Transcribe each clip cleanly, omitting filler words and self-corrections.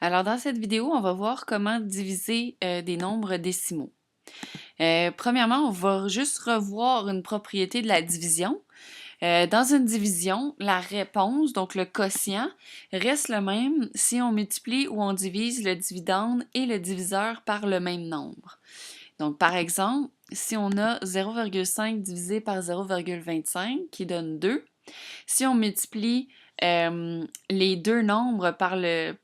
Alors, dans cette vidéo, on va voir comment diviser des nombres décimaux. Premièrement, on va juste revoir une propriété de la division. Dans une division, la réponse, donc le quotient, reste le même si on multiplie ou on divise le dividende et le diviseur par le même nombre. Donc, par exemple, si on a 0,5 divisé par 0,25 qui donne 2, si on multiplie les deux nombres par le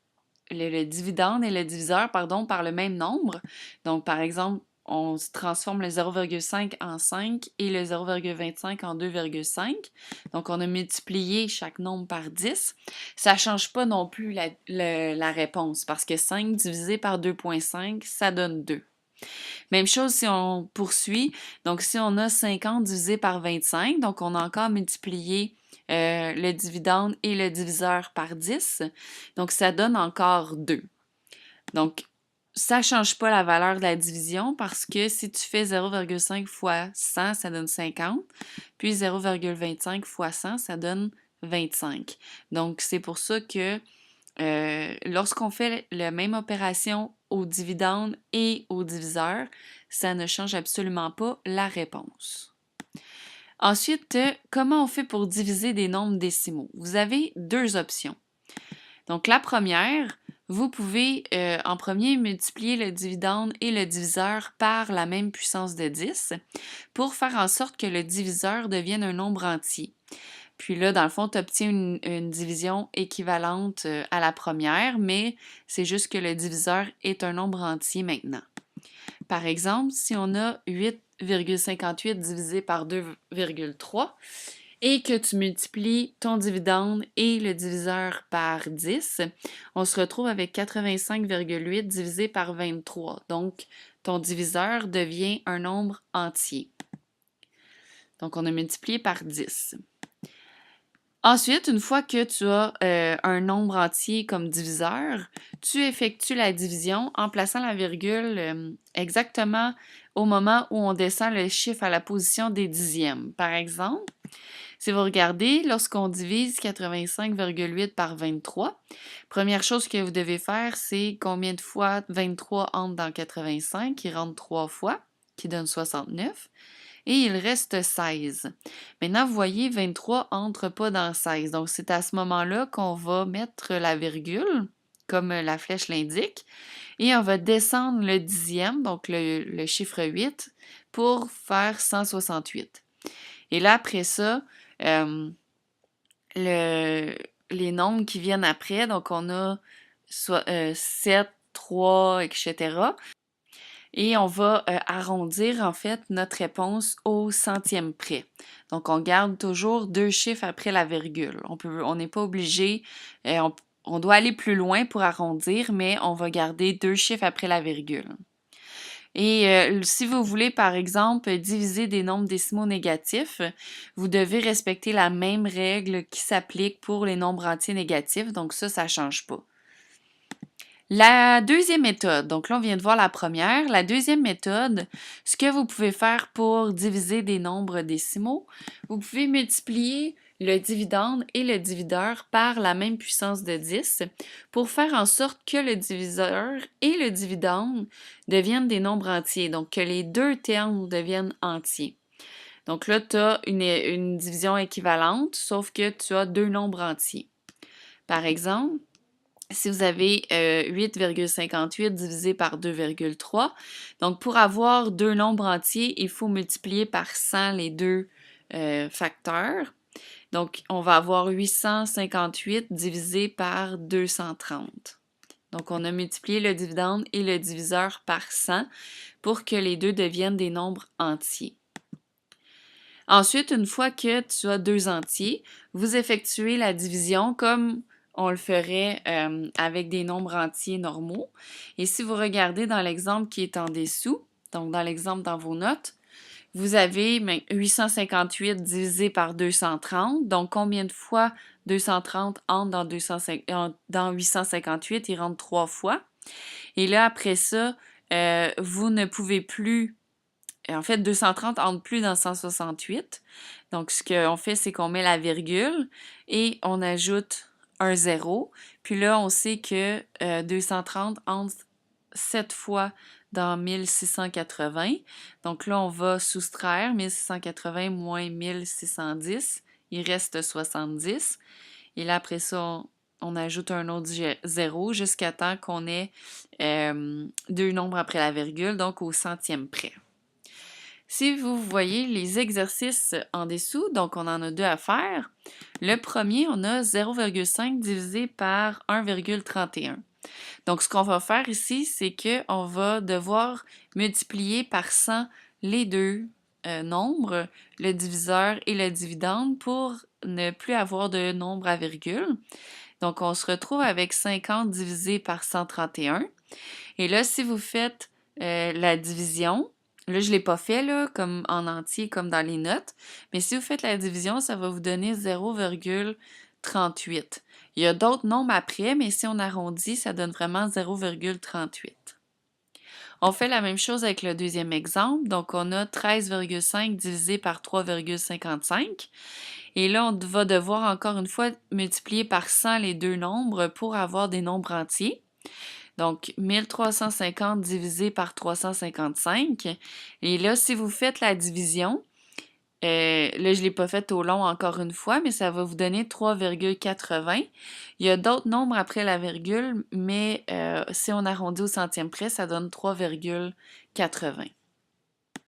dividende et le diviseur, pardon, par le même nombre. Donc, par exemple, on transforme le 0,5 en 5 et le 0,25 en 2,5. Donc, on a multiplié chaque nombre par 10. Ça ne change pas non plus la réponse parce que 5 divisé par 2,5, ça donne 2. Même chose si on poursuit. Donc, si on a 50 divisé par 25, donc on a encore multiplié le dividende et le diviseur par 10. Donc, ça donne encore 2. Donc, ça ne change pas la valeur de la division parce que si tu fais 0,5 fois 100, ça donne 50. Puis 0,25 fois 100, ça donne 25. Donc, c'est pour ça que lorsqu'on fait la même opération au dividende et au diviseur, ça ne change absolument pas la réponse. Ensuite, comment on fait pour diviser des nombres décimaux? Vous avez deux options. Donc, la première, vous pouvez en premier multiplier le dividende et le diviseur par la même puissance de 10 pour faire en sorte que le diviseur devienne un nombre entier. Puis là, dans le fond, tu obtiens une division équivalente à la première, mais c'est juste que le diviseur est un nombre entier maintenant. Par exemple, si on a 8,58 divisé par 2,3 et que tu multiplies ton dividende et le diviseur par 10, on se retrouve avec 85,8 divisé par 23. Donc, ton diviseur devient un nombre entier. Donc, on a multiplié par 10. Ensuite, une fois que tu as un nombre entier comme diviseur, tu effectues la division en plaçant la virgule exactement au moment où on descend le chiffre à la position des dixièmes. Par exemple, si vous regardez, lorsqu'on divise 85,8 par 23, première chose que vous devez faire, c'est combien de fois 23 entre dans 85, qui rentre 3 fois, qui donne 69. Et il reste 16. Maintenant, vous voyez, 23 entre pas dans 16. Donc, c'est à ce moment-là qu'on va mettre la virgule, comme la flèche l'indique, et on va descendre le dixième, donc le chiffre 8, pour faire 168. Et là, après ça, les nombres qui viennent après, donc on a 7, 3, etc. Et on va arrondir en fait notre réponse au centième près. Donc, on garde toujours deux chiffres après la virgule. On n'est pas obligé, on doit aller plus loin pour arrondir, mais on va garder deux chiffres après la virgule. Et si vous voulez, par exemple, diviser des nombres décimaux négatifs, vous devez respecter la même règle qui s'applique pour les nombres entiers négatifs. Donc ça ne change pas. La deuxième méthode, donc là on vient de voir la première, la deuxième méthode, ce que vous pouvez faire pour diviser des nombres décimaux, vous pouvez multiplier le dividende et le diviseur par la même puissance de 10 pour faire en sorte que le diviseur et le dividende deviennent des nombres entiers, donc que les deux termes deviennent entiers. Donc là, tu as une division équivalente, sauf que tu as deux nombres entiers. Par exemple, si vous avez 8,58 divisé par 2,3, donc pour avoir deux nombres entiers, il faut multiplier par 100 les deux facteurs. Donc, on va avoir 858 divisé par 230. Donc, on a multiplié le dividende et le diviseur par 100 pour que les deux deviennent des nombres entiers. Ensuite, une fois que tu as deux entiers, vous effectuez la division comme on le ferait avec des nombres entiers normaux. Et si vous regardez dans l'exemple qui est en dessous, donc dans l'exemple dans vos notes, vous avez 858 divisé par 230. Donc, combien de fois 230 entre dans 858? Il rentre 3 fois. Et là, après ça, vous ne pouvez plus... En fait, 230 entre plus dans 168. Donc, ce qu'on fait, c'est qu'on met la virgule et on ajoute un 0. Puis là, on sait que 230 entre 7 fois dans 1680. Donc là, on va soustraire 1680 moins 1610. Il reste 70. Et là, après ça, on ajoute un autre 0 jusqu'à temps qu'on ait deux nombres après la virgule, donc au centième près. Si vous voyez les exercices en dessous, donc on en a deux à faire. Le premier, on a 0,5 divisé par 1,31. Donc, ce qu'on va faire ici, c'est qu'on va devoir multiplier par 100 les deux nombres, le diviseur et le dividende, pour ne plus avoir de nombre à virgule. Donc, on se retrouve avec 50 divisé par 131. Et là, si vous faites la division, là, je ne l'ai pas fait là, comme en entier, comme dans les notes, mais si vous faites la division, ça va vous donner 0,38. Il y a d'autres nombres après, mais si on arrondit, ça donne vraiment 0,38. On fait la même chose avec le deuxième exemple. Donc, on a 13,5 divisé par 3,55. Et là, on va devoir encore une fois multiplier par 100 les deux nombres pour avoir des nombres entiers. Donc, 1350 divisé par 355. Et là, si vous faites la division, là, je ne l'ai pas fait au long encore une fois, mais ça va vous donner 3,80. Il y a d'autres nombres après la virgule, mais si on arrondit au centième près, ça donne 3,80.